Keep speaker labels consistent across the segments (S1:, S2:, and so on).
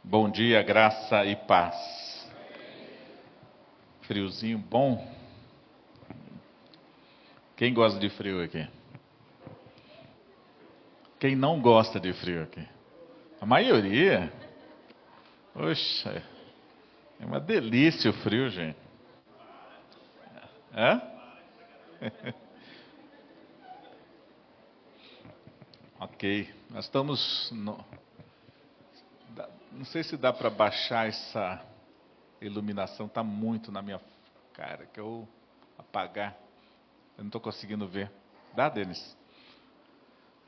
S1: Bom dia, graça e paz. Friozinho bom? Quem gosta de frio aqui? Quem não gosta de frio aqui? A maioria? Poxa, é uma delícia o frio, gente. Hã? Ok, nós estamos não sei se dá para baixar essa iluminação, está muito na minha cara, que eu apagar, eu não estou conseguindo ver. Dá, Denis?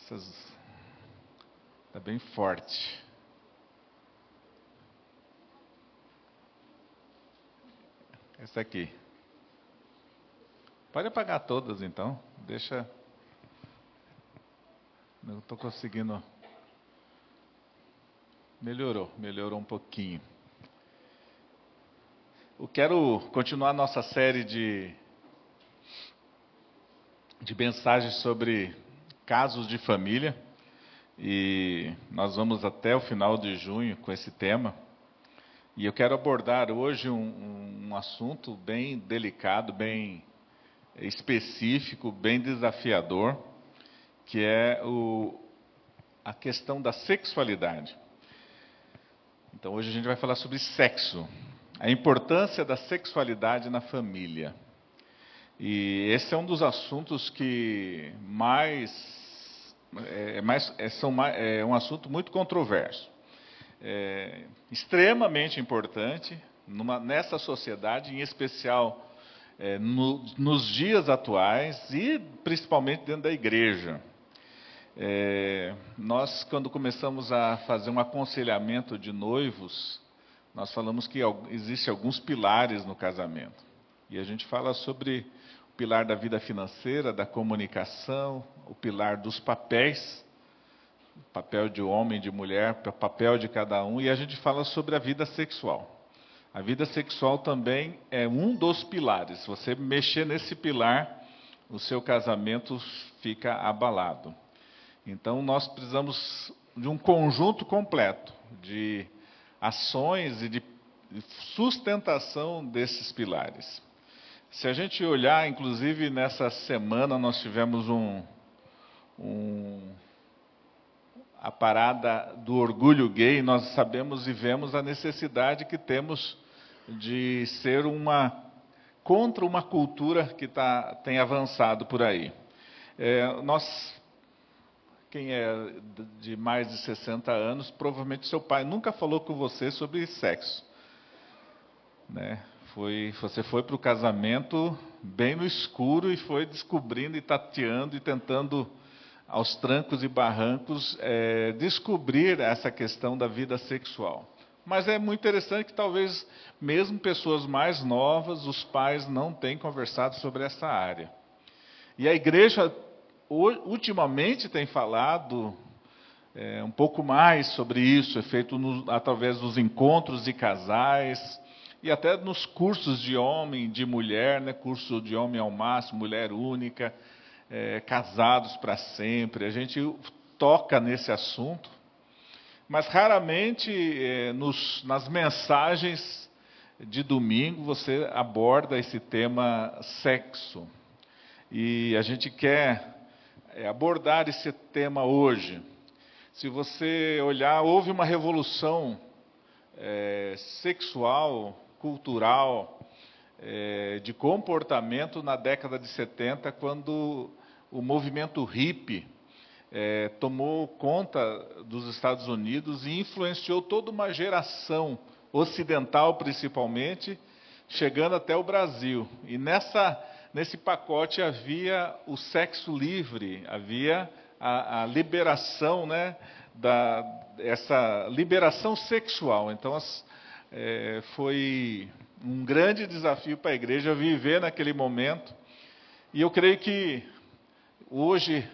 S1: Está bem forte. Essa aqui. Pode apagar todas então, deixa. Não estou conseguindo. Melhorou um pouquinho. Eu quero continuar nossa série de mensagens sobre casos de família. E nós vamos até o final de junho com esse tema. E eu quero abordar hoje um assunto bem delicado, bem específico, bem desafiador, que é a questão da sexualidade. Então hoje a gente vai falar sobre sexo, a importância da sexualidade na família. E esse é um dos assuntos que é um assunto muito controverso. É extremamente importante nessa sociedade, em especial nos dias atuais e principalmente dentro da igreja. Nós, quando começamos a fazer um aconselhamento de noivos, nós falamos que existem alguns pilares no casamento. E a gente fala sobre o pilar da vida financeira, da comunicação, o pilar dos papéis, o papel de homem, de mulher, o papel de cada um, e a gente fala sobre a vida sexual. A vida sexual também é um dos pilares. Se você mexer nesse pilar, o seu casamento fica abalado. Então, nós precisamos de um conjunto completo de ações e de sustentação desses pilares. Se a gente olhar, inclusive nessa semana nós tivemos a parada do orgulho gay, nós sabemos e vemos a necessidade que temos de ser contra uma cultura que tem avançado por aí. Quem é de mais de 60 anos, provavelmente seu pai nunca falou com você sobre sexo. Né? Você foi para o casamento bem no escuro e foi descobrindo e tateando e tentando, aos trancos e barrancos, descobrir essa questão da vida sexual. Mas é muito interessante que talvez mesmo pessoas mais novas, os pais não tenham conversado sobre essa área. E a igreja ultimamente tem falado um pouco mais sobre isso, é feito através dos encontros de casais e até nos cursos de homem e de mulher, né? Curso de homem ao máximo, mulher única, casados para sempre. A gente toca nesse assunto, mas raramente nas mensagens de domingo você aborda esse tema sexo. E a gente quer abordar esse tema hoje. Se você olhar, houve uma revolução sexual, cultural, de comportamento na década de 70, quando o movimento hippie tomou conta dos Estados Unidos e influenciou toda uma geração ocidental, principalmente, chegando até o Brasil. E nesse pacote havia o sexo livre, havia a liberação, né, essa liberação sexual. Então, foi um grande desafio para a igreja viver naquele momento. E eu creio que hoje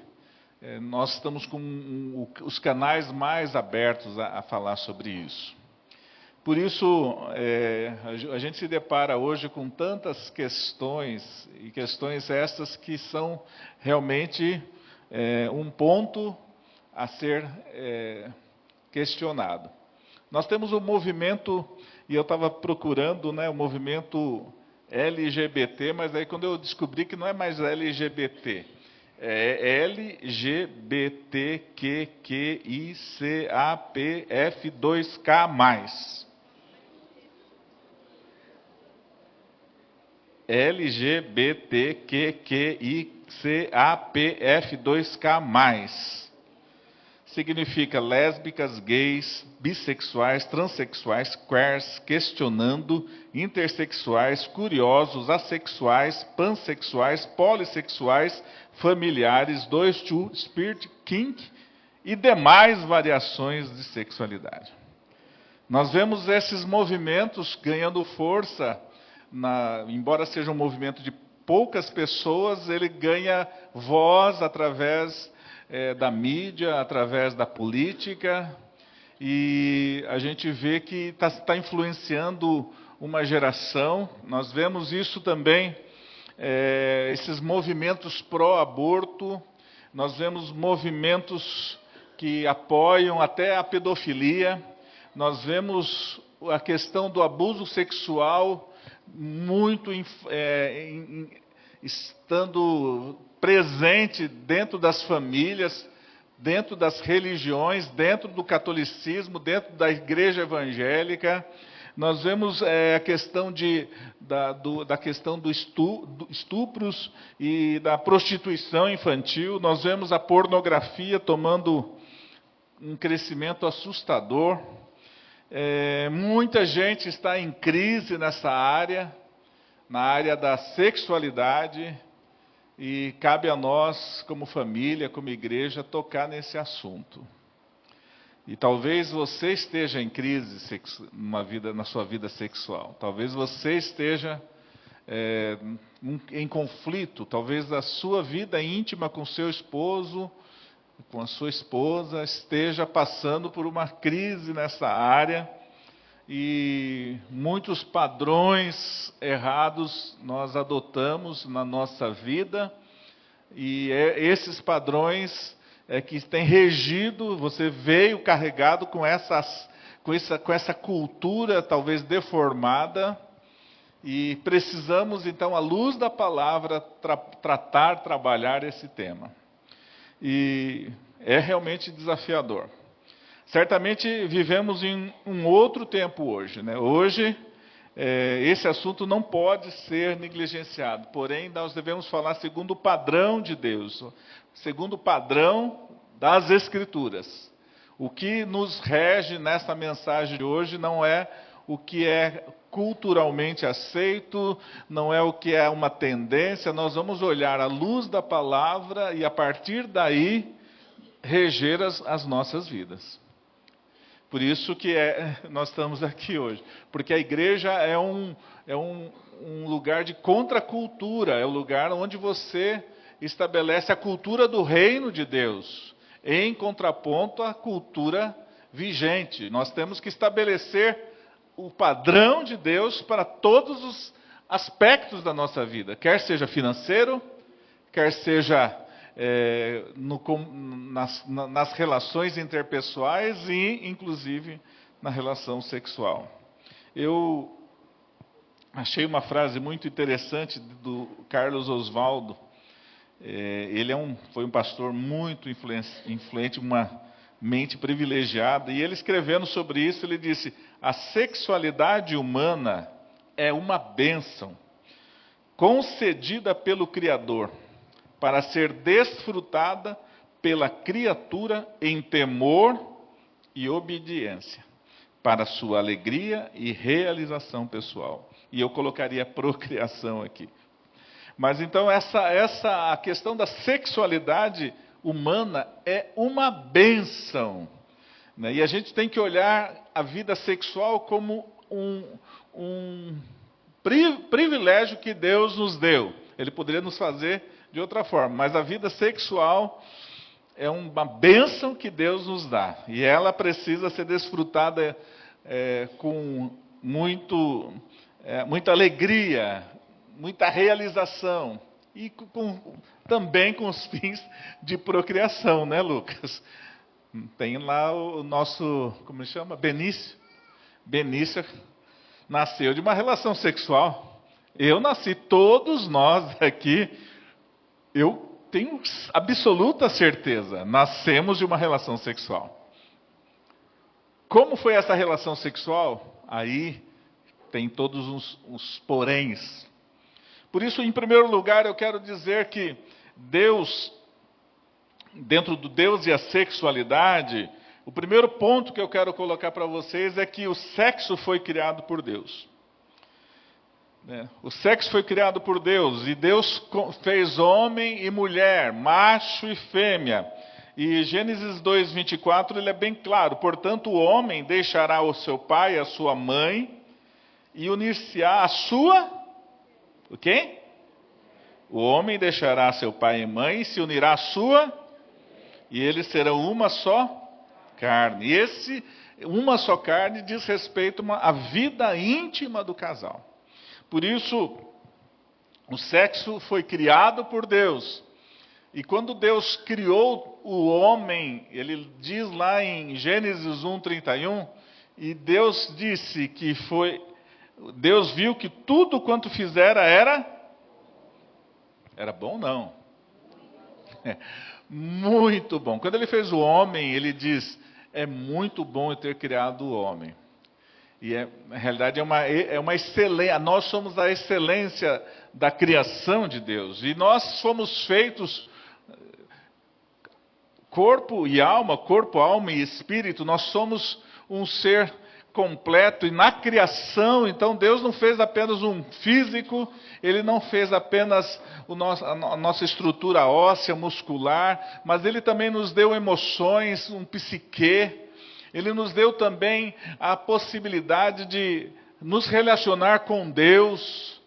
S1: nós estamos com os canais mais abertos a falar sobre isso. Por isso, a gente se depara hoje com tantas questões, e questões essas que são realmente um ponto a ser questionado. Nós temos um movimento, e eu estava procurando, né, o movimento LGBT, mas aí quando eu descobri que não é mais LGBT, é LGBTQQICAPF2K+. LGBTQQICAPF2K+. Significa lésbicas, gays, bissexuais, transexuais, queers, questionando, intersexuais, curiosos, assexuais, pansexuais, polissexuais, familiares, 2-2, spirit, kink e demais variações de sexualidade. Nós vemos esses movimentos ganhando força, embora seja um movimento de poucas pessoas, ele ganha voz através da mídia, através da política, e a gente vê que está influenciando uma geração. Nós vemos isso também, esses movimentos pró-aborto, nós vemos movimentos que apoiam até a pedofilia, nós vemos a questão do abuso sexual muito estando presente dentro das famílias, dentro das religiões, dentro do catolicismo, dentro da igreja evangélica. Nós vemos a questão da questão do estupros e da prostituição infantil. Nós vemos a pornografia tomando um crescimento assustador. Muita gente está em crise nessa área, na área da sexualidade, e cabe a nós, como família, como igreja, tocar nesse assunto. E talvez você esteja em crise na sua vida sexual. Talvez você esteja em conflito. Talvez a sua vida íntima com seu esposo, com a sua esposa, esteja passando por uma crise nessa área. E muitos padrões errados nós adotamos na nossa vida, e esses padrões que têm regido, você veio carregado com essa cultura talvez deformada, e precisamos então, à luz da palavra, trabalhar esse tema. E é realmente desafiador. Certamente vivemos em um outro tempo hoje, né? Hoje, esse assunto não pode ser negligenciado. Porém, nós devemos falar segundo o padrão de Deus, segundo o padrão das Escrituras. O que nos rege nessa mensagem de hoje não é o que é culturalmente aceito, não é o que é uma tendência. Nós vamos olhar à luz da palavra e, a partir daí, reger as nossas vidas. Por isso que nós estamos aqui hoje. Porque a igreja é um lugar de contracultura, é o lugar onde você estabelece a cultura do reino de Deus, em contraponto à cultura vigente. Nós temos que estabelecer o padrão de Deus para todos os aspectos da nossa vida, quer seja financeiro, quer seja nas relações interpessoais e, inclusive, na relação sexual. Eu achei uma frase muito interessante do Carlos Oswaldo. Ele foi um pastor muito influente, uma mente privilegiada, e ele, escrevendo sobre isso, ele disse: a sexualidade humana é uma bênção concedida pelo Criador, para ser desfrutada pela criatura em temor e obediência, para sua alegria e realização pessoal. E eu colocaria procriação aqui. Mas então a questão da sexualidade humana é uma bênção, né? E a gente tem que olhar a vida sexual como um privilégio que Deus nos deu. Ele poderia nos fazer de outra forma, mas a vida sexual é uma bênção que Deus nos dá, e ela precisa ser desfrutada com muita alegria, muita realização, e também com os fins de procriação, né, Lucas? Tem lá o nosso, como chama? Benício. Benícia nasceu de uma relação sexual. Eu nasci, todos nós aqui, eu tenho absoluta certeza, nascemos de uma relação sexual. Como foi essa relação sexual? Aí tem todos os poréns. Por isso, em primeiro lugar, eu quero dizer que Deus, dentro do Deus e a sexualidade, o primeiro ponto que eu quero colocar para vocês é que o sexo foi criado por Deus. O sexo foi criado por Deus, e Deus fez homem e mulher, macho e fêmea. E Gênesis 2:24, ele é bem claro: portanto, o homem deixará o seu pai e a sua mãe, e unir-se-á a sua... O quê? O homem deixará seu pai e mãe, e se unirá à sua, e eles serão uma só carne. E esse uma só carne diz respeito à vida íntima do casal. Por isso, o sexo foi criado por Deus. E quando Deus criou o homem, ele diz lá em Gênesis 1:31, e Deus disse que Deus viu que tudo quanto fizera era bom, não. Muito bom. Quando ele fez o homem, ele diz, é muito bom eu ter criado o homem. E na realidade é uma excelência, nós somos a excelência da criação de Deus. E nós fomos feitos corpo, alma e espírito. Nós somos um ser completo. E na criação, então, Deus não fez apenas um físico, Ele não fez apenas a nossa estrutura óssea, muscular, mas Ele também nos deu emoções, um psique. Ele nos deu também a possibilidade de nos relacionar com Deus,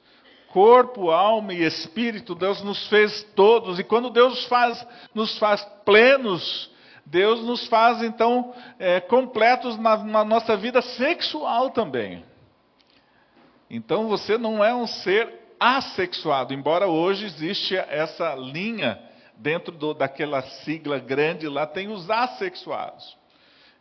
S1: corpo, alma e espírito. Deus nos fez todos, e quando Deus nos faz plenos, Deus nos faz então completos na nossa vida sexual também. Então você não é um ser assexuado, embora hoje existe essa linha dentro daquela sigla grande lá, tem os assexuados.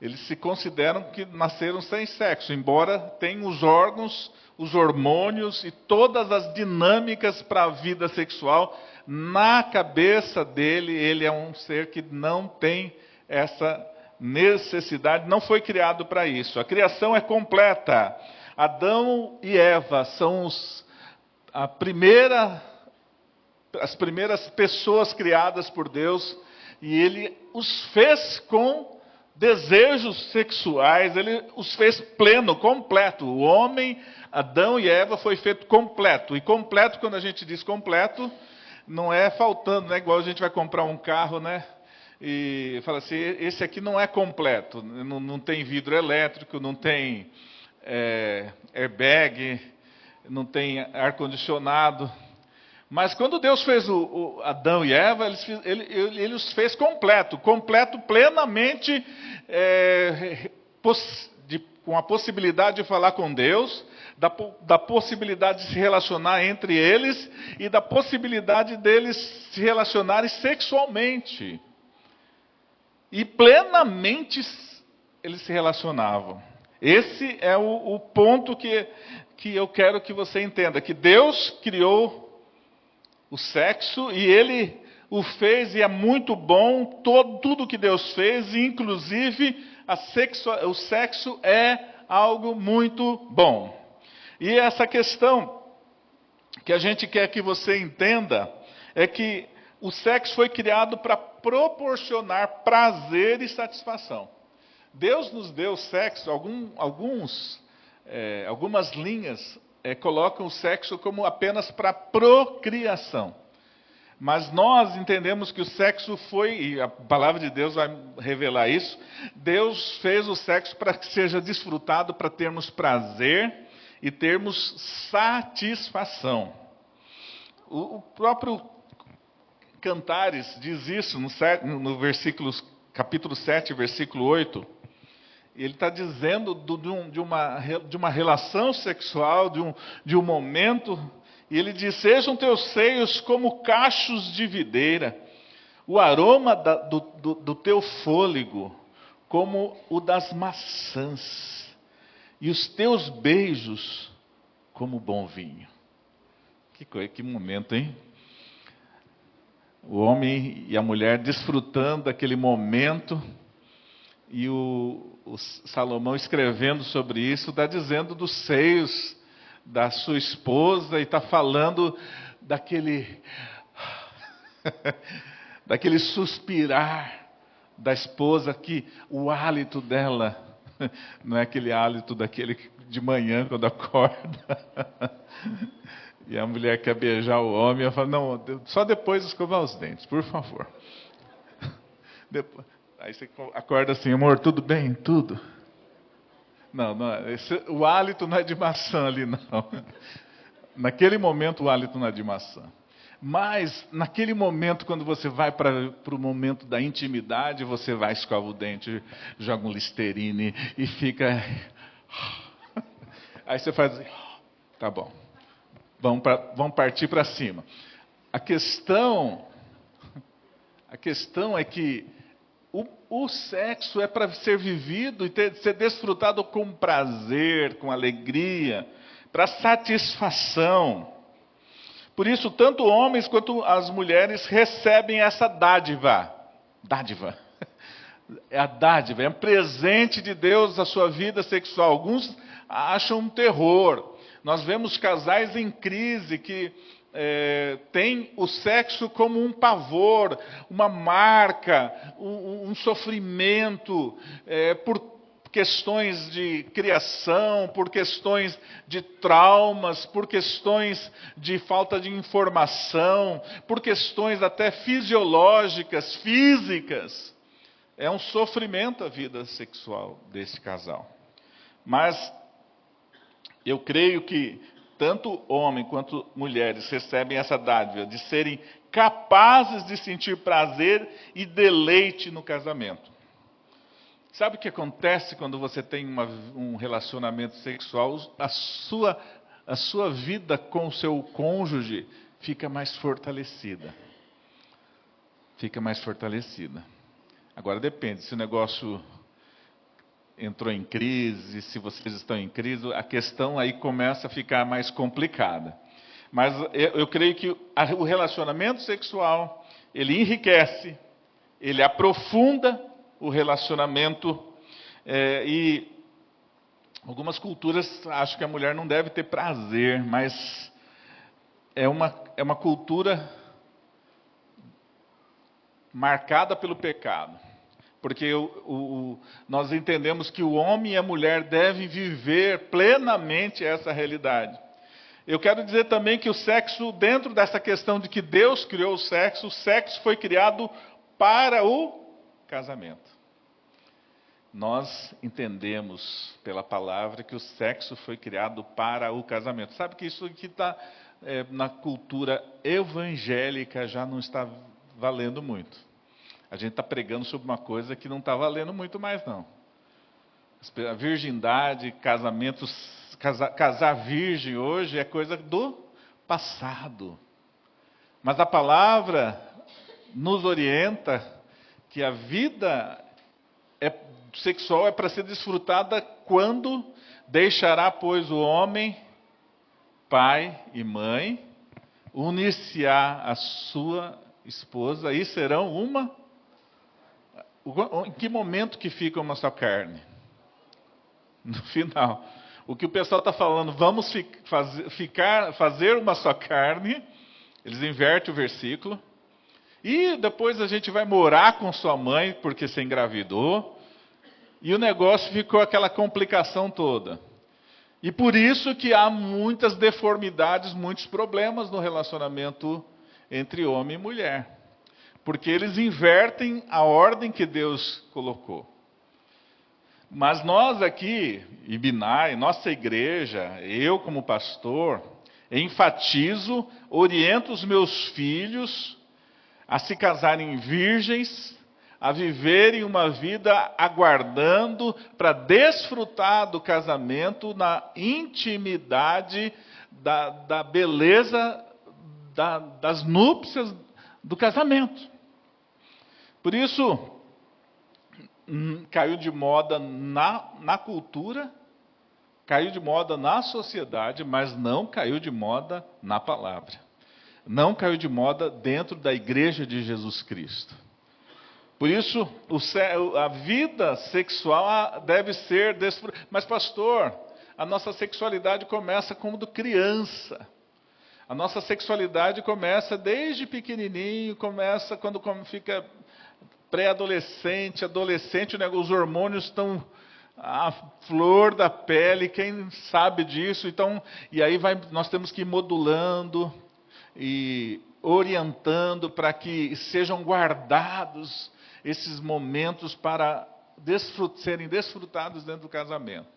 S1: Eles se consideram que nasceram sem sexo, embora tenham os órgãos, os hormônios e todas as dinâmicas para a vida sexual. Na cabeça dele, ele é um ser que não tem essa necessidade, não foi criado para isso. A criação é completa. Adão e Eva são as primeiras pessoas criadas por Deus, e Ele os fez com desejos sexuais, Ele os fez pleno, completo. O homem, Adão e Eva, foi feito completo. E completo, quando a gente diz completo, não é faltando, né? Igual a gente vai comprar um carro, né? E fala assim, esse aqui não é completo. Não tem vidro elétrico, não tem airbag, não tem ar-condicionado. Mas quando Deus fez o Adão e Eva, ele os fez completo plenamente, com a possibilidade de falar com Deus, da possibilidade de se relacionar entre eles e da possibilidade deles se relacionarem sexualmente. E plenamente eles se relacionavam. Esse é o ponto que eu quero que você entenda, que Deus criou o sexo, e Ele o fez, e é muito bom, tudo que Deus fez, e inclusive o sexo é algo muito bom. E essa questão que a gente quer que você entenda, é que o sexo foi criado para proporcionar prazer e satisfação. Deus nos deu sexo, algumas linhas colocam o sexo como apenas para procriação. Mas nós entendemos que o sexo foi, e a palavra de Deus vai revelar isso, Deus fez o sexo para que seja desfrutado, para termos prazer e termos satisfação. O próprio Cantares diz isso no capítulo 7, versículo 8. Ele está dizendo de uma relação sexual, de um momento, e ele diz, sejam teus seios como cachos de videira, o aroma do teu fôlego como o das maçãs. e os teus beijos como bom vinho. Que coisa, que momento, hein? O homem e a mulher desfrutando daquele momento, e o Salomão escrevendo sobre isso, está dizendo dos seios da sua esposa, e está falando daquele daquele suspirar da esposa, que o hálito dela não é aquele hálito daquele de manhã quando acorda e a mulher quer beijar o homem, ela fala, não, só depois escovar os dentes, por favor. Depois, aí você acorda assim, amor, tudo bem? Tudo? Não, o hálito não é de maçã ali, não. Naquele momento o hálito não é de maçã. Mas, naquele momento, quando você vai para o momento da intimidade, você vai, escova o dente, joga um Listerine e fica... Aí você faz assim, tá bom, vamos partir para cima. A questão é que o sexo é para ser vivido e ser desfrutado com prazer, com alegria, para satisfação. Por isso, tanto homens quanto as mulheres recebem essa dádiva. Dádiva. É a dádiva, é um presente de Deus à sua vida sexual. Alguns acham um terror. Nós vemos casais em crise que têm o sexo como um pavor, uma marca, um sofrimento, por questões de criação, por questões de traumas, por questões de falta de informação, por questões até fisiológicas, físicas. É um sofrimento a vida sexual desse casal. Mas eu creio que tanto homem quanto mulheres recebem essa dádiva de serem capazes de sentir prazer e deleite no casamento. Sabe o que acontece quando você tem um relacionamento sexual? A sua vida com o seu cônjuge fica mais fortalecida. Fica mais fortalecida. Agora depende, se o negócio entrou em crise, se vocês estão em crise, a questão aí começa a ficar mais complicada. Mas eu creio que o relacionamento sexual, ele enriquece, ele aprofunda o relacionamento, e algumas culturas acham que a mulher não deve ter prazer, mas é uma cultura marcada pelo pecado. Porque nós entendemos que o homem e a mulher devem viver plenamente essa realidade. Eu quero dizer também que o sexo, dentro dessa questão de que Deus criou o sexo foi criado para o casamento. Nós entendemos pela palavra que o sexo foi criado para o casamento. Sabe que isso aqui está na cultura evangélica, já não está valendo muito. A gente está pregando sobre uma coisa que não está valendo muito mais, não. A virgindade, casar virgem hoje é coisa do passado. Mas a palavra nos orienta que a vida sexual é para ser desfrutada quando deixará, pois, o homem, pai e mãe, unir-se-á a sua esposa e serão uma... Em que momento que fica uma só carne? No final. O que o pessoal está falando, vamos fazer uma só carne, eles invertem o versículo, e depois a gente vai morar com sua mãe, porque você engravidou, e o negócio ficou aquela complicação toda. E por isso que há muitas deformidades, muitos problemas no relacionamento entre homem e mulher. Porque eles invertem a ordem que Deus colocou. Mas nós aqui, Ibinai, nossa igreja, eu como pastor, enfatizo, oriento os meus filhos a se casarem virgens, a viverem uma vida aguardando para desfrutar do casamento na intimidade da beleza das núpcias do casamento. Por isso, caiu de moda na cultura Caiu de moda na sociedade, mas não caiu de moda na palavra. Não caiu de moda dentro da igreja de Jesus Cristo. Por isso, a vida sexual deve ser... Mas, pastor, a nossa sexualidade começa como criança. A nossa sexualidade começa desde pequenininho, começa quando fica pré-adolescente, adolescente, né? Os hormônios estão à flor da pele, quem sabe disso? Então, e aí nós temos que ir modulando e orientando para que sejam guardados esses momentos para serem desfrutados dentro do casamento.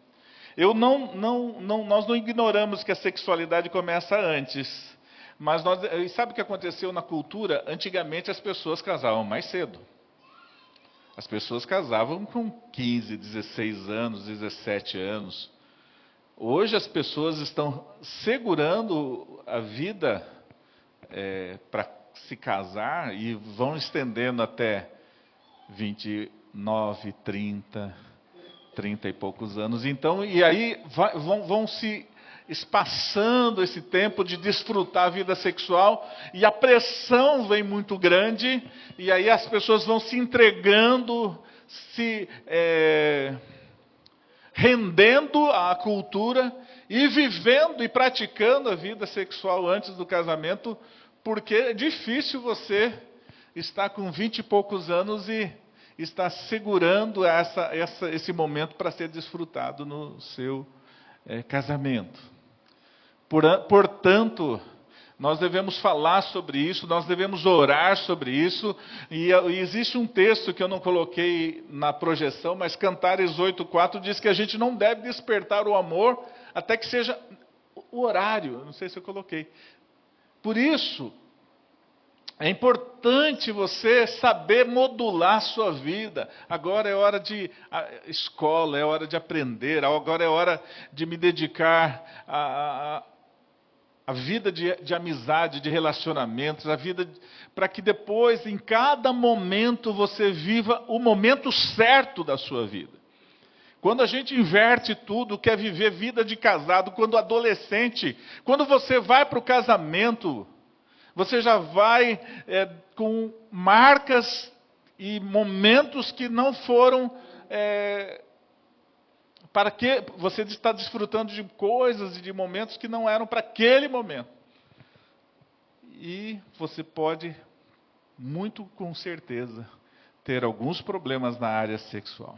S1: Nós não ignoramos que a sexualidade começa antes, mas sabe o que aconteceu na cultura? Antigamente as pessoas casavam mais cedo. As pessoas casavam com 15, 16 anos, 17 anos. Hoje as pessoas estão segurando a vida para se casar e vão estendendo até 29, 30 e poucos anos. Então, e aí vão se espaçando esse tempo de desfrutar a vida sexual, e a pressão vem muito grande, e aí as pessoas vão se entregando, rendendo à cultura, e vivendo e praticando a vida sexual antes do casamento, porque é difícil você estar com 20 e poucos anos e estar segurando esse momento para ser desfrutado no seu casamento. Portanto, nós devemos falar sobre isso, nós devemos orar sobre isso, e existe um texto que eu não coloquei na projeção, mas Cantares 8:4 diz que a gente não deve despertar o amor até que seja o horário, não sei se eu coloquei. Por isso, é importante você saber modular a sua vida. Agora é hora de escola, é hora de aprender, agora é hora de me dedicar a vida de amizade, de relacionamentos, a vida para que depois, em cada momento, você viva o momento certo da sua vida. Quando a gente inverte tudo, quer viver vida de casado, quando adolescente, quando você vai para o casamento, você já vai com marcas e momentos que não foram... para que você está desfrutando de coisas e de momentos que não eram para aquele momento. E você pode, muito com certeza, ter alguns problemas na área sexual.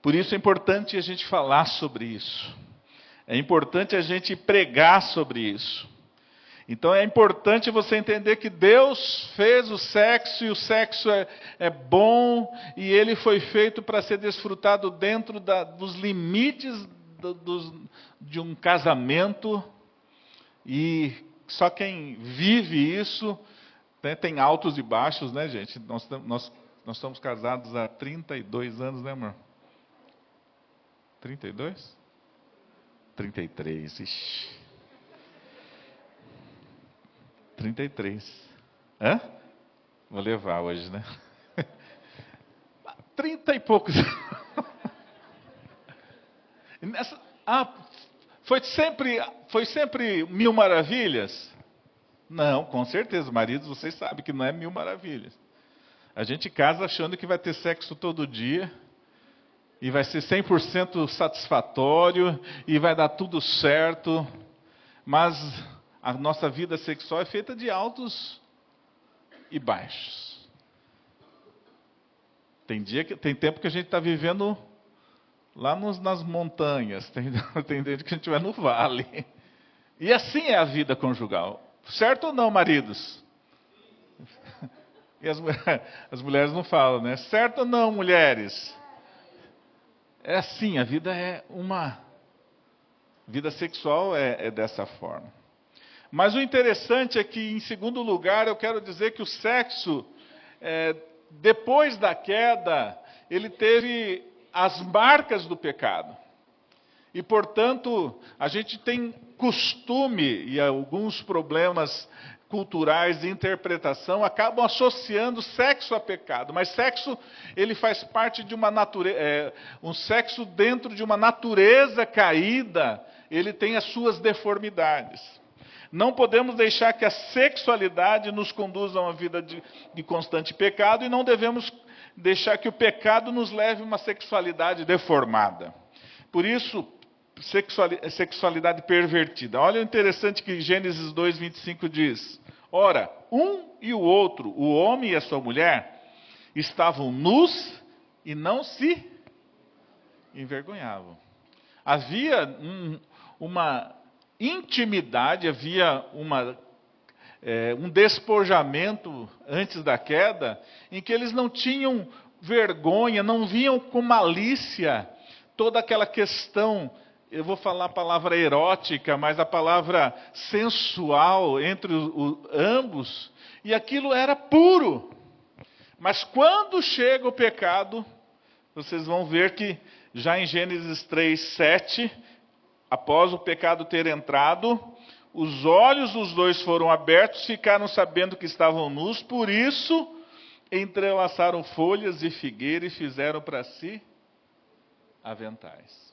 S1: Por isso é importante a gente falar sobre isso. É importante a gente pregar sobre isso. Então é importante você entender que Deus fez o sexo, e o sexo é bom, e ele foi feito para ser desfrutado dentro dos limites de um casamento, e só quem vive isso, né, tem altos e baixos, né, gente? Nós estamos casados há 32 anos, né, amor? 32? 33, ixi. 33. Hã? Vou levar hoje, né? 30 e poucos. Foi sempre mil maravilhas? Não, com certeza. Maridos, vocês sabem que não é mil maravilhas. A gente casa achando que vai ter sexo todo dia, e vai ser 100% satisfatório, e vai dar tudo certo, mas a nossa vida sexual é feita de altos e baixos. Tem tempo que a gente está vivendo lá nas montanhas, tem tempo que a gente vai no vale. E assim é a vida conjugal. Certo ou não, maridos? E as mulheres não falam, né? Certo ou não, mulheres? É assim, a vida vida sexual é dessa forma. Mas o interessante é que, em segundo lugar, eu quero dizer que o sexo, depois da queda, ele teve as marcas do pecado. E, portanto, a gente tem costume e alguns problemas culturais de interpretação acabam associando sexo a pecado, mas sexo ele faz parte de uma natureza, um sexo dentro de uma natureza caída, ele tem as suas deformidades. Não podemos deixar que a sexualidade nos conduza a uma vida de constante pecado e não devemos deixar que o pecado nos leve a uma sexualidade deformada. Por isso, sexualidade pervertida. Olha o interessante que Gênesis 2:25 diz: ora, um e o outro, o homem e a sua mulher, estavam nus e não se envergonhavam. Havia uma intimidade, havia um despojamento antes da queda, em que eles não tinham vergonha, não viam com malícia toda aquela questão, eu vou falar a palavra erótica, mas a palavra sensual entre ambos, e aquilo era puro. Mas quando chega o pecado, vocês vão ver que já em Gênesis 3:7, após o pecado ter entrado, os olhos dos dois foram abertos, ficaram sabendo que estavam nus, por isso entrelaçaram folhas de figueira e fizeram para si aventais.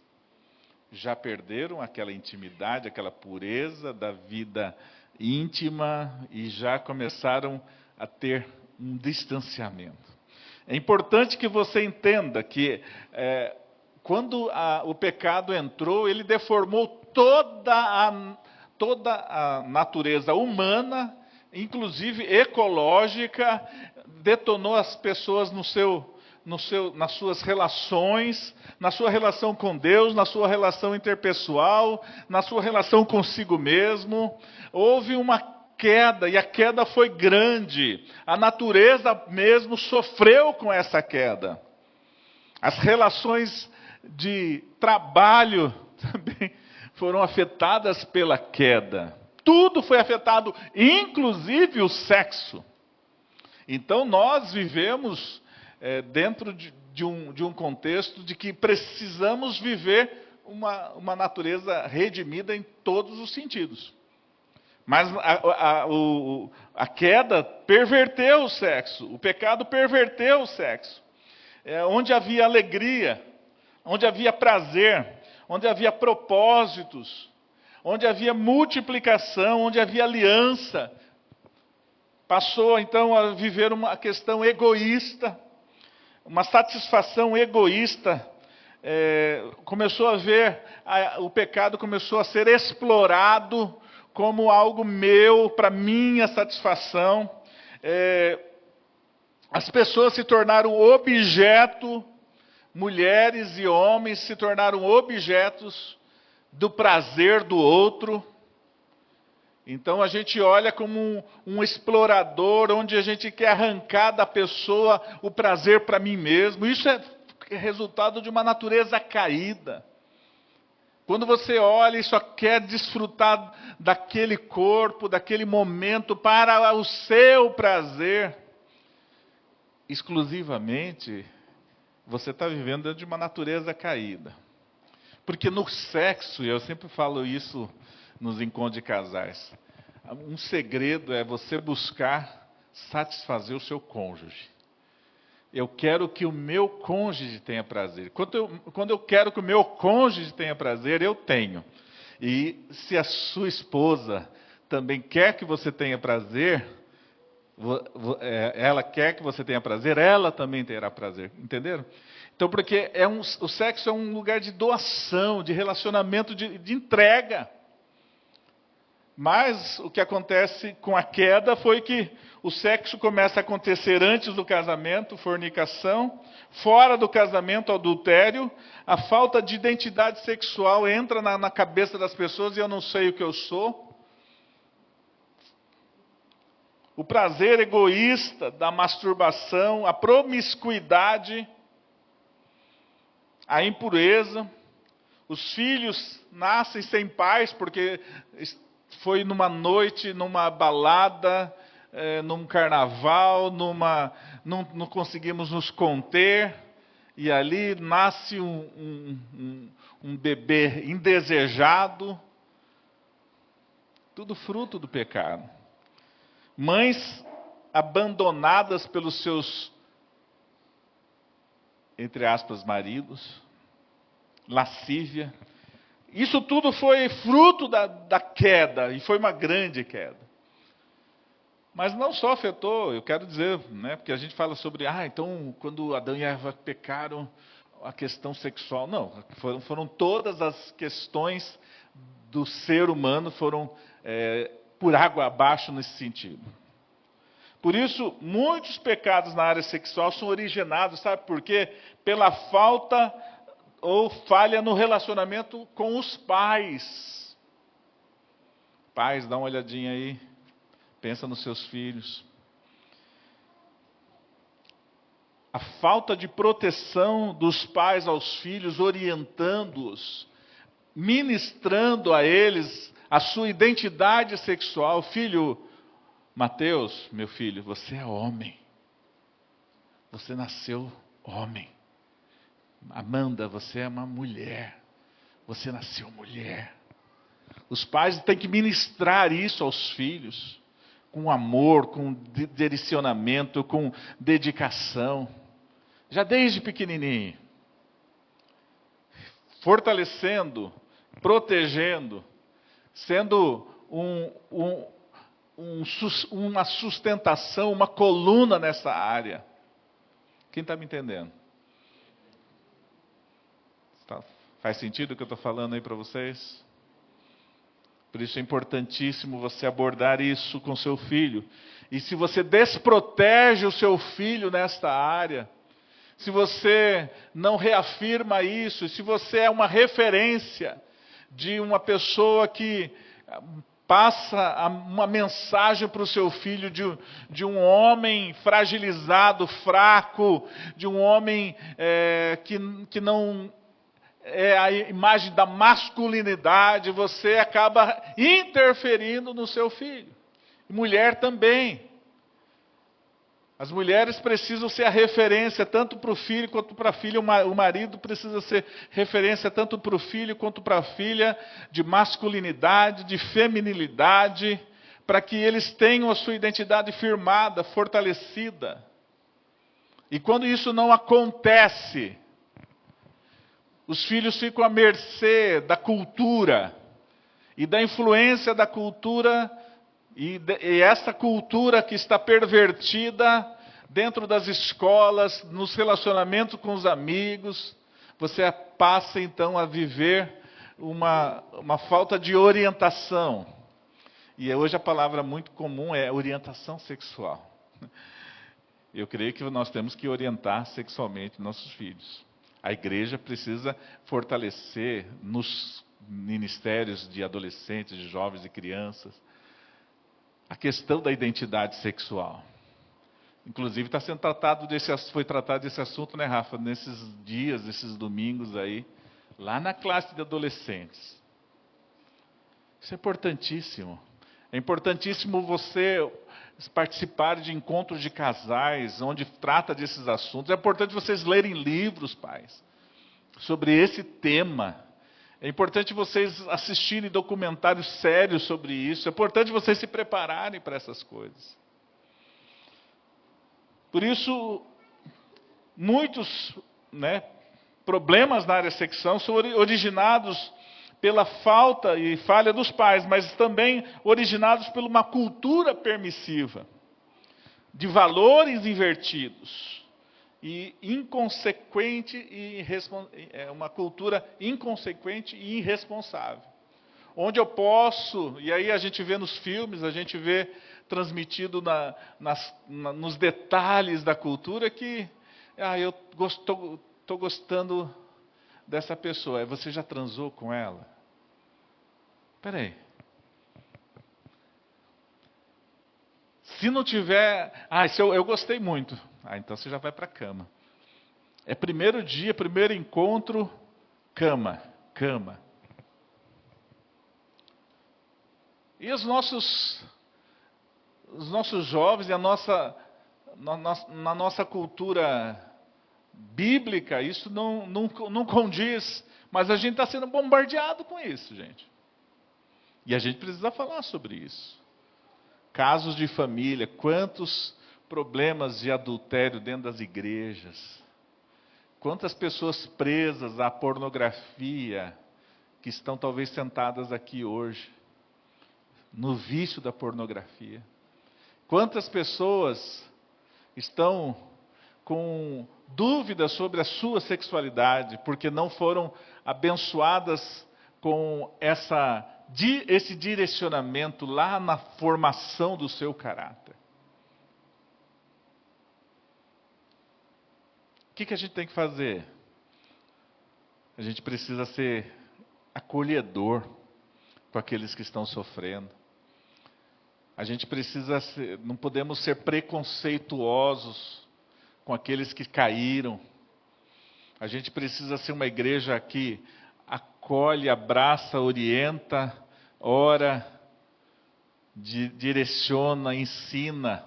S1: Já perderam aquela intimidade, aquela pureza da vida íntima e já começaram a ter um distanciamento. É importante que você entenda que quando o pecado entrou, ele deformou toda a natureza humana, inclusive ecológica, detonou as pessoas nas suas relações, na sua relação com Deus, na sua relação interpessoal, na sua relação consigo mesmo. Houve uma queda, e a queda foi grande. A natureza mesmo sofreu com essa queda. As relações de trabalho também foram afetadas pela queda. Tudo foi afetado, inclusive o sexo. Então nós vivemos dentro de um contexto de que precisamos viver uma natureza redimida em todos os sentidos. Mas a queda perverteu o sexo, o pecado perverteu o sexo. Onde havia alegria, onde havia prazer, onde havia propósitos, onde havia multiplicação, onde havia aliança, passou então a viver uma questão egoísta, uma satisfação egoísta. Começou a ver, o pecado começou a ser explorado como algo meu, para minha satisfação. As pessoas se tornaram objeto, mulheres e homens se tornaram objetos do prazer do outro. Então a gente olha como um explorador, onde a gente quer arrancar da pessoa o prazer para mim mesmo. Isso é resultado de uma natureza caída. Quando você olha e só quer desfrutar daquele corpo, daquele momento para o seu prazer, exclusivamente, você está vivendo dentro de uma natureza caída. Porque no sexo, e eu sempre falo isso nos encontros de casais, um segredo é você buscar satisfazer o seu cônjuge. Eu quero que o meu cônjuge tenha prazer. Quando eu quero que o meu cônjuge tenha prazer, eu tenho. E se a sua esposa também quer que você tenha prazer, ela quer que você tenha prazer, ela também terá prazer. Entenderam? Então, porque o sexo é um lugar de doação, de relacionamento, de entrega. Mas o que acontece com a queda foi que o sexo começa a acontecer antes do casamento, fornicação, fora do casamento, adultério, a falta de identidade sexual entra na cabeça das pessoas e eu não sei o que eu sou. O prazer egoísta da masturbação, a promiscuidade, a impureza, os filhos nascem sem pais porque foi numa noite, numa balada, num carnaval, não conseguimos nos conter, e ali nasce um bebê indesejado, tudo fruto do pecado. mães abandonadas pelos seus, entre aspas, maridos, lascívia. Isso tudo foi fruto da queda, e foi uma grande queda. Mas não só afetou, eu quero dizer, né, porque a gente fala sobre, então quando Adão e Eva pecaram, a questão sexual. Não, foram todas as questões do ser humano foram por água abaixo nesse sentido. Por isso, muitos pecados na área sexual são originados, sabe por quê? Pela falta ou falha no relacionamento com os pais. Pais, dá uma olhadinha aí, pensa nos seus filhos. A falta de proteção dos pais aos filhos, orientando-os, ministrando a eles a sua identidade sexual. Filho, Mateus, meu filho, você é homem. Você nasceu homem. Amanda, você é uma mulher. Você nasceu mulher. Os pais têm que ministrar isso aos filhos, com amor, com direcionamento, com dedicação. Já desde pequenininho. Fortalecendo, protegendo, sendo uma sustentação, uma coluna nessa área. Quem está me entendendo? Faz sentido o que eu estou falando aí para vocês? Por isso é importantíssimo você abordar isso com seu filho. E se você desprotege o seu filho nesta área, se você não reafirma isso, se você é uma referência de uma pessoa que passa uma mensagem para o seu filho de um homem fragilizado, fraco, de um homem que não é a imagem da masculinidade, você acaba interferindo no seu filho. Mulher também. As mulheres precisam ser a referência tanto para o filho quanto para a filha. O marido precisa ser referência tanto para o filho quanto para a filha de masculinidade, de feminilidade, para que eles tenham a sua identidade firmada, fortalecida. E quando isso não acontece, os filhos ficam à mercê da cultura e da influência da cultura. E essa cultura que está pervertida dentro das escolas, nos relacionamentos com os amigos, você passa então a viver uma falta de orientação. E hoje a palavra muito comum é orientação sexual. Eu creio que nós temos que orientar sexualmente nossos filhos. A igreja precisa fortalecer nos ministérios de adolescentes, de jovens e crianças, a questão da identidade sexual. Inclusive foi tratado desse assunto, né, Rafa, nesses dias, nesses domingos aí, lá na classe de adolescentes. Isso é importantíssimo. É importantíssimo você participar de encontros de casais, onde trata desses assuntos. É importante vocês lerem livros, pais, sobre esse tema. É importante vocês assistirem documentários sérios sobre isso. É importante vocês se prepararem para essas coisas. Por isso, muitos problemas na área sexual são originados pela falta e falha dos pais, mas também originados por uma cultura permissiva, de valores invertidos. E inconsequente uma cultura inconsequente e irresponsável. Onde eu posso, e aí a gente vê nos filmes, a gente vê transmitido nos detalhes da cultura que eu estou gostando dessa pessoa. Você já transou com ela? Espera aí. Se não tiver... eu gostei muito. Então você já vai para a cama. É primeiro dia, primeiro encontro, cama. E os nossos jovens, e na nossa cultura bíblica, isso não condiz. Mas a gente está sendo bombardeado com isso, gente. E a gente precisa falar sobre isso. Casos de família, quantos problemas de adultério dentro das igrejas. Quantas pessoas presas à pornografia que estão talvez sentadas aqui hoje, no vício da pornografia. Quantas pessoas estão com dúvidas sobre a sua sexualidade, porque não foram abençoadas com esse direcionamento lá na formação do seu caráter. O que a gente tem que fazer? A gente precisa ser acolhedor com aqueles que estão sofrendo. A gente precisa não podemos ser preconceituosos com aqueles que caíram. A gente precisa ser uma igreja que acolhe, abraça, orienta, ora, direciona, ensina.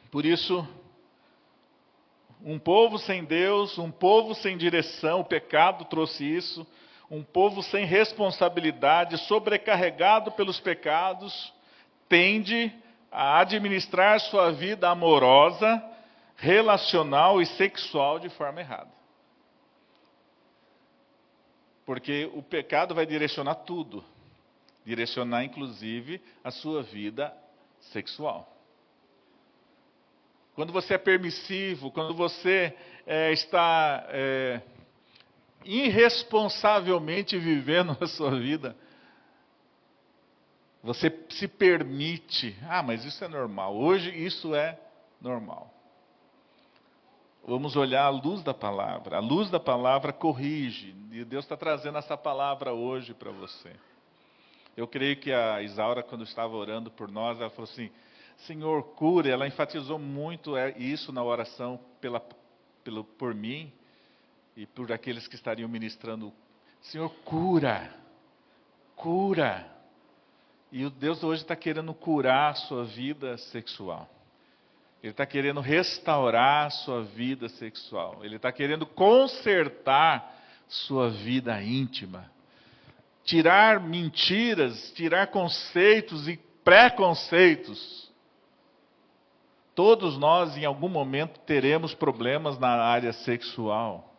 S1: Por isso, um povo sem Deus, um povo sem direção, o pecado trouxe isso, um povo sem responsabilidade, sobrecarregado pelos pecados, tende a administrar sua vida amorosa, relacional e sexual de forma errada. Porque o pecado vai direcionar tudo, direcionar inclusive a sua vida sexual. Quando você é permissivo, quando você está irresponsavelmente vivendo a sua vida, você se permite, mas isso é normal, hoje isso é normal. Vamos olhar a luz da palavra corrige, e Deus está trazendo essa palavra hoje para você. Eu creio que a Isaura, quando estava orando por nós, ela falou assim, Senhor, cura. Ela enfatizou muito isso na oração por mim e por aqueles que estariam ministrando. Senhor, cura, cura. E o Deus hoje está querendo curar a sua vida sexual. Ele está querendo restaurar a sua vida sexual. Ele está querendo consertar sua vida íntima. Tirar mentiras, tirar conceitos e preconceitos. Todos nós, em algum momento, teremos problemas na área sexual.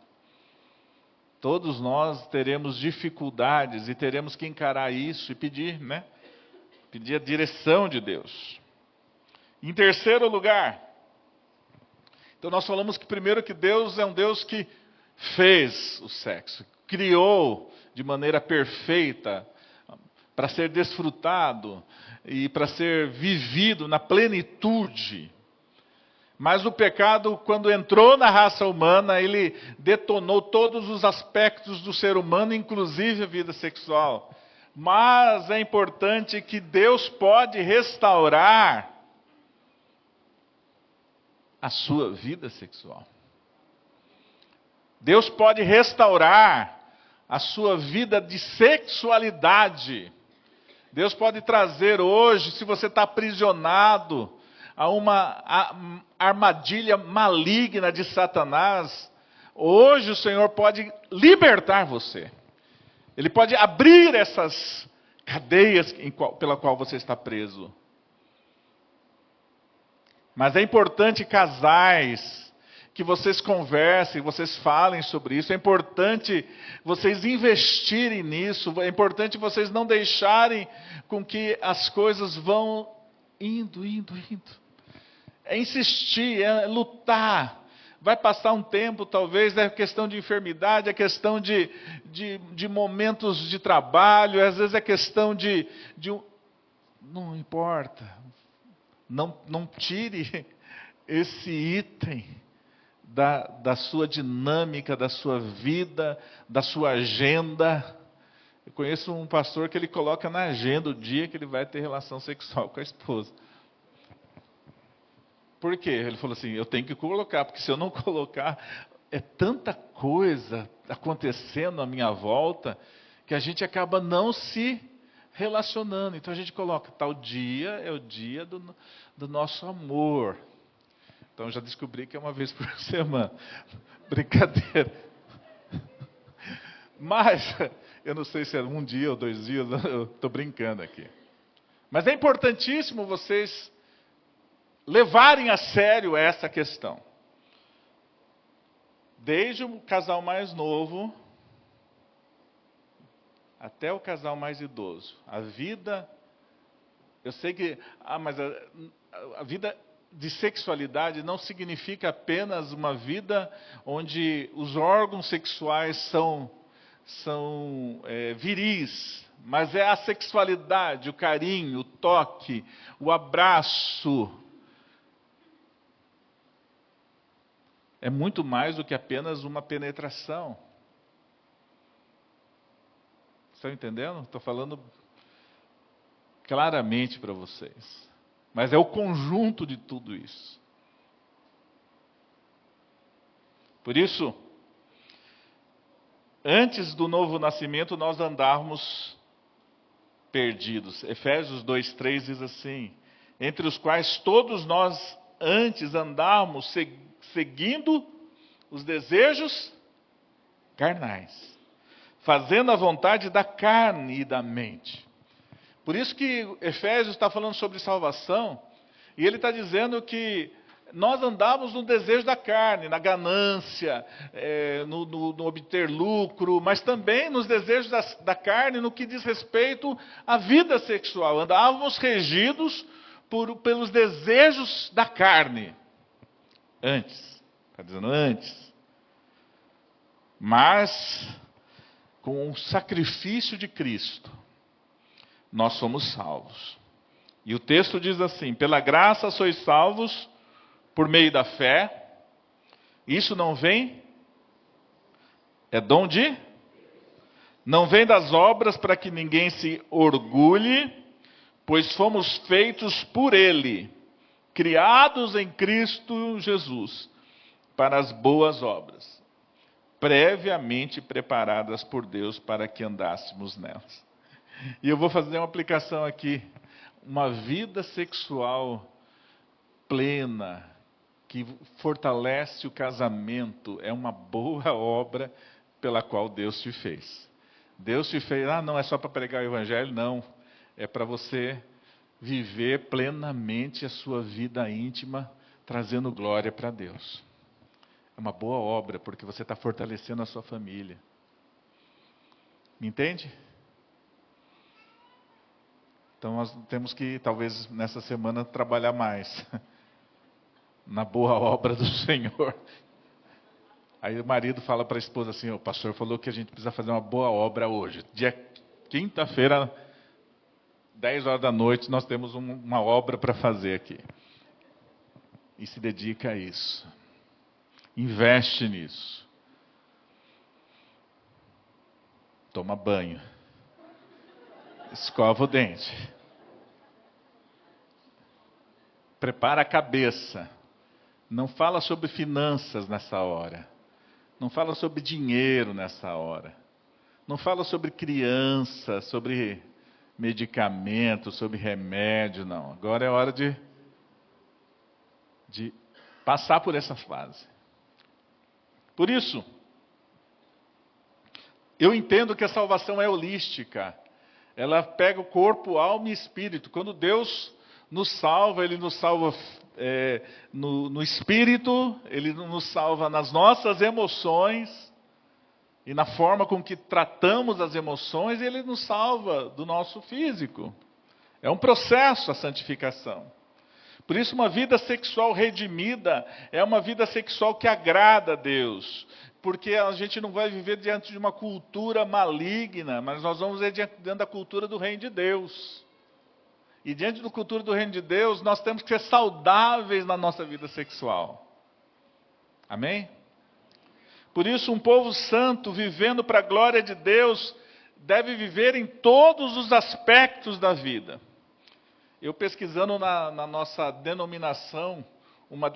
S1: Todos nós teremos dificuldades e teremos que encarar isso e pedir, Pedir a direção de Deus. Em terceiro lugar, então nós falamos que primeiro que Deus é um Deus que fez o sexo, criou de maneira perfeita para ser desfrutado e para ser vivido na plenitude. Mas o pecado, quando entrou na raça humana, ele detonou todos os aspectos do ser humano, inclusive a vida sexual. Mas é importante que Deus pode restaurar a sua vida sexual. Deus pode restaurar a sua vida de sexualidade. Deus pode trazer hoje, se você está aprisionado a uma armadilha maligna de Satanás, hoje o Senhor pode libertar você. Ele pode abrir essas cadeias pela qual você está preso. Mas é importante, casais, que vocês conversem, vocês falem sobre isso. É importante vocês investirem nisso. É importante vocês não deixarem com que as coisas vão indo. É insistir, é lutar. Vai passar um tempo, talvez, é questão de enfermidade, é questão de momentos de trabalho, às vezes é questão não importa. Não tire esse item da sua dinâmica, da sua vida, da sua agenda. Eu conheço um pastor que ele coloca na agenda o dia que ele vai ter relação sexual com a esposa. Por quê? Ele falou assim, eu tenho que colocar, porque se eu não colocar, é tanta coisa acontecendo à minha volta, que a gente acaba não se relacionando. Então a gente coloca, tal dia é o dia do nosso amor. Então eu já descobri que é uma vez por semana. Brincadeira. Mas, eu não sei se é um dia ou 2 dias, eu estou brincando aqui. Mas é importantíssimo vocês levarem a sério essa questão. Desde o casal mais novo até o casal mais idoso. A vida, eu sei que, mas a vida de sexualidade não significa apenas uma vida onde os órgãos sexuais são viris, mas é a sexualidade, o carinho, o toque, o abraço. É muito mais do que apenas uma penetração. Estão entendendo? Estou falando claramente para vocês. Mas é o conjunto de tudo isso. Por isso, antes do novo nascimento, nós andávamos perdidos. Efésios 2:3 diz assim: entre os quais todos nós antes andávamos seguindo os desejos carnais, fazendo a vontade da carne e da mente. Por isso que Efésios está falando sobre salvação, e ele está dizendo que nós andávamos no desejo da carne, na ganância, no obter lucro, mas também nos desejos da carne, no que diz respeito à vida sexual. Andávamos regidos pelos desejos da carne. Antes, está dizendo antes. Mas, com o sacrifício de Cristo, nós somos salvos. E o texto diz assim: pela graça sois salvos por meio da fé. Isso não vem, é dom de? Não vem das obras para que ninguém se orgulhe, pois fomos feitos por Ele, criados em Cristo Jesus, para as boas obras, previamente preparadas por Deus para que andássemos nelas. E eu vou fazer uma aplicação aqui. Uma vida sexual plena, que fortalece o casamento, é uma boa obra pela qual Deus te fez. Deus te fez, não é só para pregar o evangelho, não. É para você viver plenamente a sua vida íntima, trazendo glória para Deus. É uma boa obra, porque você está fortalecendo a sua família. Me entende? Então nós temos que, talvez, nessa semana, trabalhar mais na boa obra do Senhor. Aí o marido fala para a esposa assim: o pastor falou que a gente precisa fazer uma boa obra hoje. Dia quinta-feira, 10 horas da noite, nós temos uma obra para fazer aqui. E se dedica a isso. Investe nisso. Toma banho. Escova o dente. Prepara a cabeça. Não fala sobre finanças nessa hora. Não fala sobre dinheiro nessa hora. Não fala sobre criança, sobre medicamento, sobre remédio, não. Agora é hora de passar por essa fase. Por isso, eu entendo que a salvação é holística. Ela pega o corpo, alma e espírito. Quando Deus nos salva, Ele nos salva no espírito, Ele nos salva nas nossas emoções e na forma com que tratamos as emoções, e Ele nos salva do nosso físico. É um processo a santificação. Por isso, uma vida sexual redimida é uma vida sexual que agrada a Deus. Porque a gente não vai viver diante de uma cultura maligna, mas nós vamos viver diante da cultura do reino de Deus. E diante da cultura do reino de Deus, nós temos que ser saudáveis na nossa vida sexual. Amém? Por isso, um povo santo, vivendo para a glória de Deus, deve viver em todos os aspectos da vida. Eu pesquisando na nossa denominação,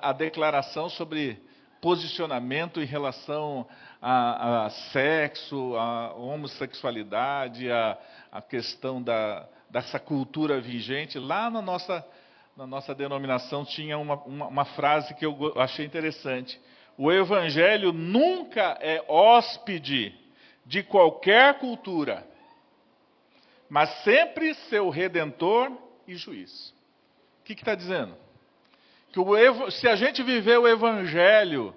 S1: a declaração sobre posicionamento em relação a sexo, a homossexualidade, a questão dessa cultura vigente, lá na nossa denominação tinha uma frase que eu achei interessante. O evangelho nunca é hóspede de qualquer cultura, mas sempre seu redentor e juiz. O que está dizendo? Que se a gente viver o Evangelho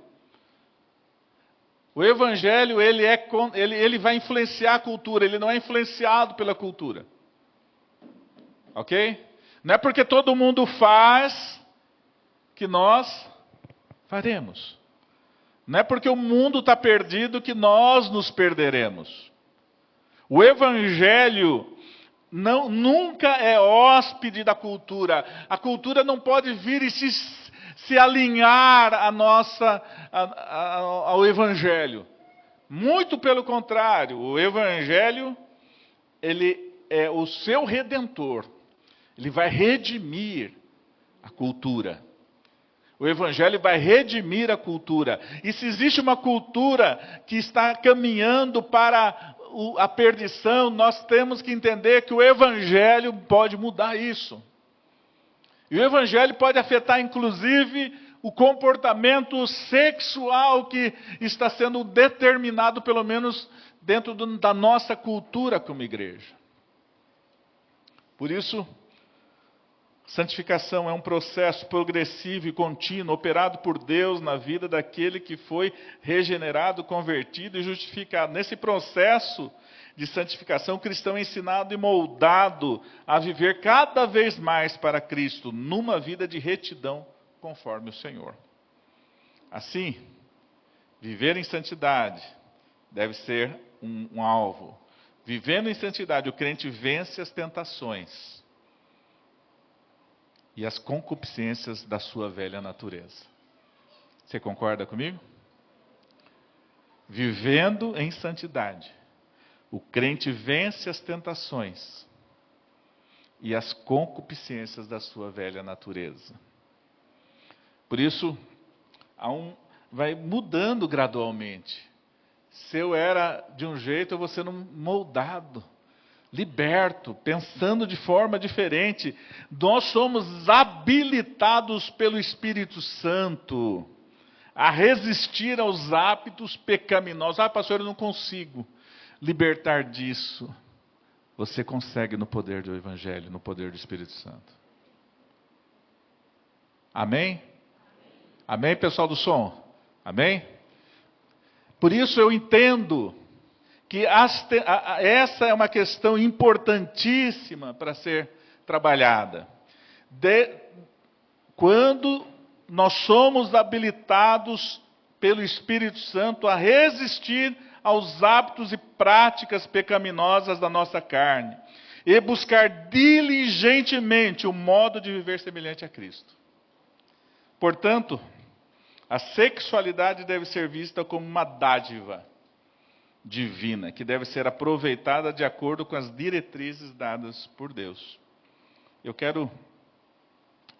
S1: ele vai influenciar a cultura, ele não é influenciado pela cultura. Ok? Não é porque todo mundo faz que nós faremos. Não é porque o mundo está perdido que nós nos perderemos. O Evangelho nunca é hóspede da cultura. A cultura não pode vir e se alinhar ao Evangelho. Muito pelo contrário, o Evangelho, ele é o seu redentor. Ele vai redimir a cultura. O Evangelho vai redimir a cultura. E se existe uma cultura que está caminhando para a perdição, nós temos que entender que o Evangelho pode mudar isso. E o Evangelho pode afetar, inclusive, o comportamento sexual que está sendo determinado, pelo menos dentro da nossa cultura como igreja. Por isso, santificação é um processo progressivo e contínuo, operado por Deus na vida daquele que foi regenerado, convertido e justificado. Nesse processo de santificação, o cristão é ensinado e moldado a viver cada vez mais para Cristo, numa vida de retidão conforme o Senhor. Assim, viver em santidade deve ser um alvo. Vivendo em santidade, o crente vence as tentações e as concupiscências da sua velha natureza. Você concorda comigo? Vivendo em santidade, o crente vence as tentações e as concupiscências da sua velha natureza. Por isso, vai mudando gradualmente. Se eu era de um jeito, eu vou sendo moldado, liberto, pensando de forma diferente. Nós somos habilitados pelo Espírito Santo a resistir aos hábitos pecaminosos. Pastor, eu não consigo libertar disso. Você consegue no poder do Evangelho, no poder do Espírito Santo. Amém? Amém, pessoal do som? Amém? Por isso eu entendo que essa é uma questão importantíssima para ser trabalhada. Quando nós somos habilitados pelo Espírito Santo a resistir aos hábitos e práticas pecaminosas da nossa carne e buscar diligentemente o modo de viver semelhante a Cristo. Portanto, a sexualidade deve ser vista como uma dádiva divina, que deve ser aproveitada de acordo com as diretrizes dadas por Deus. Eu quero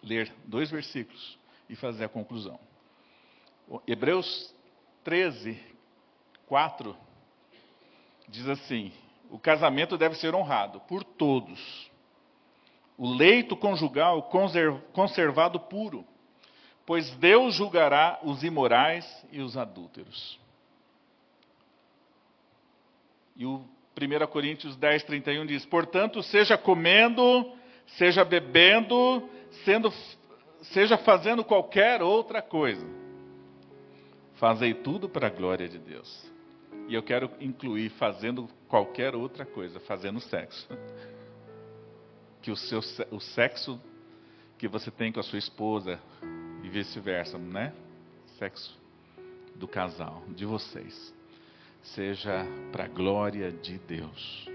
S1: ler 2 versículos e fazer a conclusão. Hebreus 13, 4, diz assim: o casamento deve ser honrado por todos. O leito conjugal conservado puro, pois Deus julgará os imorais e os adúlteros. E o 1 Coríntios 10, 31 diz: portanto, seja comendo, seja bebendo, seja fazendo qualquer outra coisa, fazei tudo para a glória de Deus. E eu quero incluir fazendo qualquer outra coisa, fazendo sexo. Que o sexo que você tem com a sua esposa e vice-versa, né? Sexo do casal, de vocês, seja para a glória de Deus.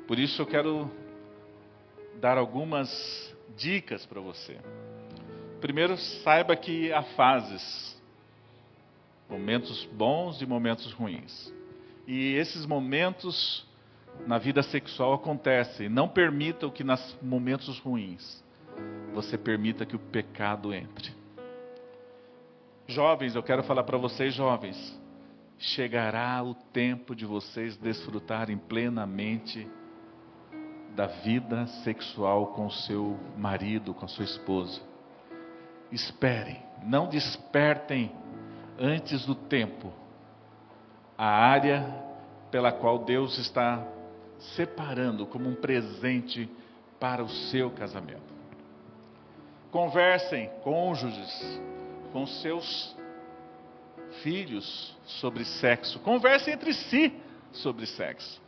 S1: Por isso eu quero dar algumas dicas para você. Primeiro, saiba que há fases, momentos bons e momentos ruins. E esses momentos na vida sexual acontecem. Não permita que nos momentos ruins você permita que o pecado entre. Jovens, eu quero falar para vocês, jovens, chegará o tempo de vocês desfrutarem plenamente da vida sexual com o seu marido, com a sua esposa. Esperem, não despertem antes do tempo a área pela qual Deus está separando como um presente para o seu casamento. Conversem, cônjuges, com seus filhos sobre sexo. Conversem entre si sobre sexo.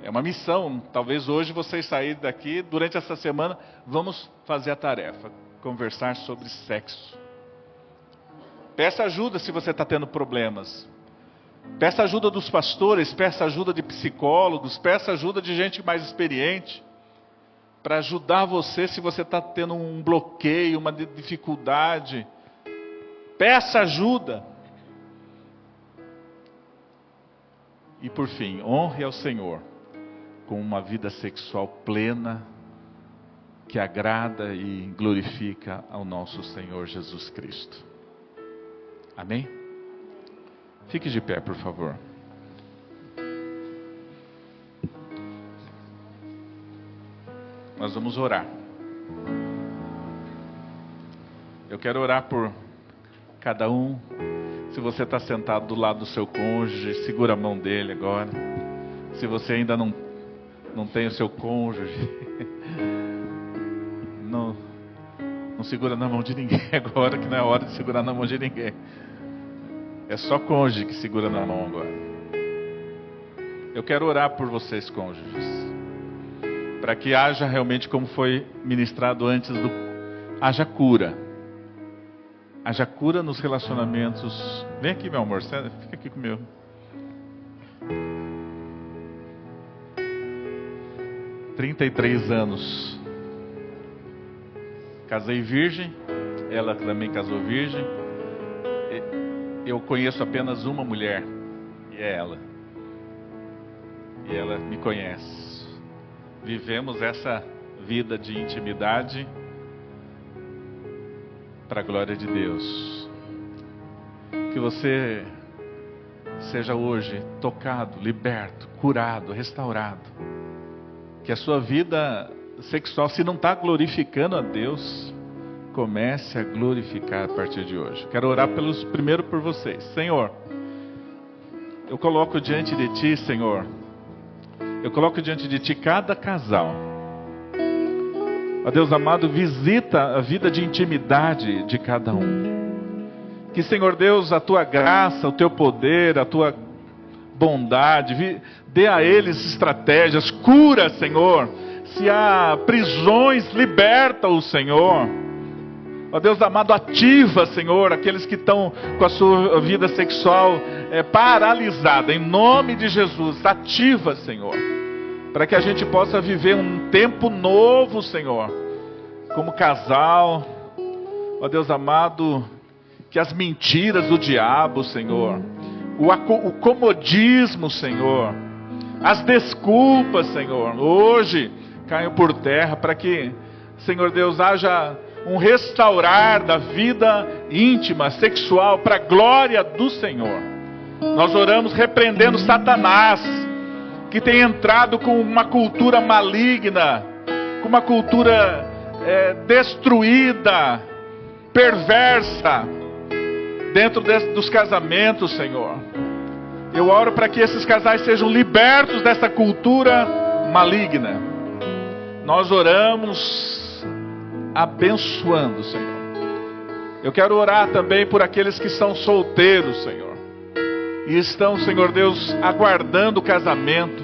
S1: É uma missão. Talvez hoje vocês saírem daqui, durante essa semana, vamos fazer a tarefa. Conversar sobre sexo. Peça ajuda se você está tendo problemas. Peça ajuda dos pastores, peça ajuda de psicólogos, peça ajuda de gente mais experiente. Para ajudar você se você está tendo um bloqueio, uma dificuldade. Peça ajuda. E por fim, honre ao Senhor com uma vida sexual plena, que agrada e glorifica ao nosso Senhor Jesus Cristo. Amém? Fique de pé, por favor. Nós vamos orar. Eu quero orar por cada um. Se você está sentado do lado do seu cônjuge, segura a mão dele agora. Se você ainda não tem o seu cônjuge, não segura na mão de ninguém agora, que não é hora de segurar na mão de ninguém. É só cônjuge que segura na mão agora. Eu quero orar por vocês, cônjuges, para que haja realmente, como foi ministrado antes, haja cura. Haja cura nos relacionamentos. Vem aqui, meu amor, fica aqui comigo. Há 33 anos. Casei virgem, ela também casou virgem. Eu conheço apenas uma mulher, e é ela. E ela me conhece. Vivemos essa vida de intimidade para a glória de Deus. Que você seja hoje tocado, liberto, curado, restaurado. Que a sua vida sexual, se não está glorificando a Deus, comece a glorificar a partir de hoje. Quero orar primeiro por vocês. Senhor, eu coloco diante de Ti, Senhor, eu coloco diante de Ti cada casal. Ó Deus amado, visita a vida de intimidade de cada um. Que, Senhor Deus, a Tua graça, o Teu poder, a Tua bondade, dê a eles estratégias, cura, Senhor. Se há prisões, liberta-os, Senhor. Ó Deus amado, ativa, Senhor, aqueles que estão com a sua vida sexual paralisada. Em nome de Jesus, ativa, Senhor. Para que a gente possa viver um tempo novo, Senhor. Como casal. Ó Deus amado, que as mentiras do diabo, Senhor. O comodismo, Senhor. As desculpas, Senhor. Hoje caiam por terra. Para que, Senhor Deus, haja um restaurar da vida íntima, sexual, para a glória do Senhor. Nós oramos repreendendo Satanás, que tem entrado com uma cultura maligna, com uma cultura destruída, perversa, dentro dos casamentos, Senhor. Eu oro para que esses casais sejam libertos dessa cultura maligna. Nós oramos abençoando, Senhor. Eu quero orar também por aqueles que são solteiros, Senhor, e estão, Senhor Deus, aguardando o casamento,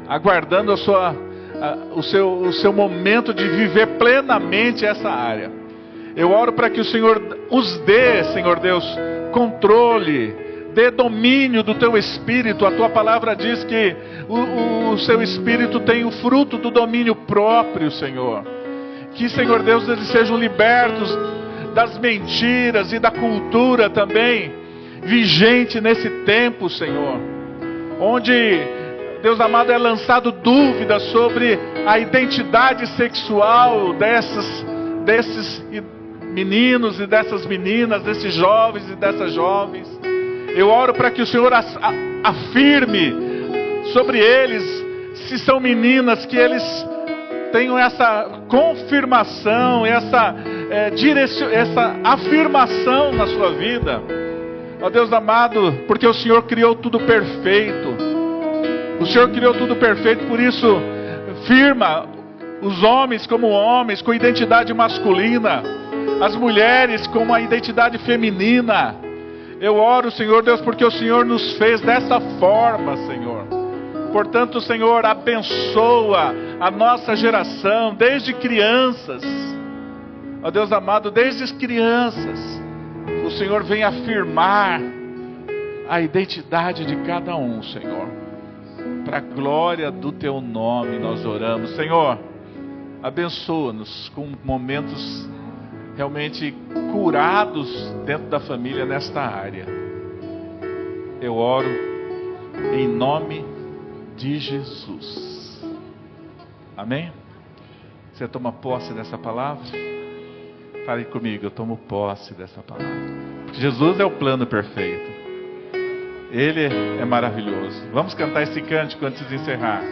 S1: aguardando o seu momento de viver plenamente essa área. Eu oro para que o Senhor os dê, Senhor Deus, controle, dê domínio do Teu Espírito. A Tua palavra diz que o Seu Espírito tem o fruto do domínio próprio, Senhor. Que, Senhor Deus, eles sejam libertos das mentiras e da cultura também vigente nesse tempo, Senhor. Onde, Deus amado, é lançado dúvidas sobre a identidade sexual desses meninos e dessas meninas, desses jovens e dessas jovens. Eu oro para que o Senhor afirme sobre eles, se são meninas, que eles tenham essa confirmação, essa afirmação na sua vida. Ó Deus amado, porque o Senhor criou tudo perfeito. O Senhor criou tudo perfeito, por isso firma os homens como homens, com identidade masculina, as mulheres com uma identidade feminina. Eu oro, Senhor Deus, porque o Senhor nos fez dessa forma, Senhor. Portanto, Senhor, abençoa a nossa geração, desde crianças. Ó Deus amado, desde as crianças, o Senhor vem afirmar a identidade de cada um, Senhor. Para a glória do Teu nome nós oramos. Senhor, abençoa-nos com momentos realmente curados dentro da família nesta área. Eu oro em nome de Jesus. Amém? Você toma posse dessa palavra? Fale comigo, eu tomo posse dessa palavra. Porque Jesus é o plano perfeito. Ele é maravilhoso. Vamos cantar esse cântico antes de encerrar.